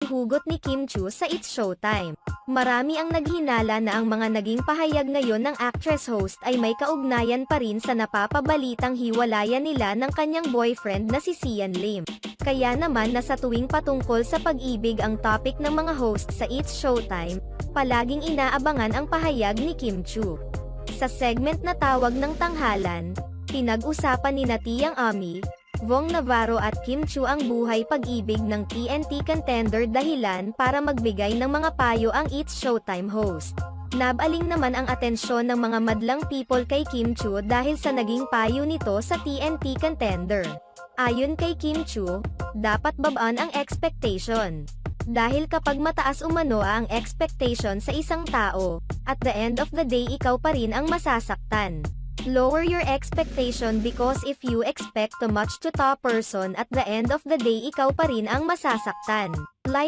hugot ni Kim Chu sa It's Showtime. Marami ang naghinala na ang mga naging pahayag ngayon ng actress-host ay may kaugnayan pa rin sa napapabalitang hiwalayan nila ng kanyang boyfriend na si Sian Lim. Kaya naman na sa tuwing patungkol sa pag-ibig ang topic ng mga host sa It's Showtime, palaging inaabangan ang pahayag ni Kim Chu. Sa segment na tawag ng tanghalan, pinag-usapan ni Tiang Ami, Vong Navarro at Kim Chu ang buhay pag-ibig ng TNT contender dahilan para magbigay ng mga payo ang It's Showtime host. Nabaling naman ang atensyon ng mga madlang people kay Kim Chu dahil sa naging payo nito sa TNT contender. Ayon kay Kim Chu, dapat babaan ang expectation. Dahil kapag mataas umano ang expectation sa isang tao, at the end of the day ikaw pa rin ang masasaktan. Lower your expectation because if you expect too much to top person at the end of the day ikaw pa rin ang masasaktan. Life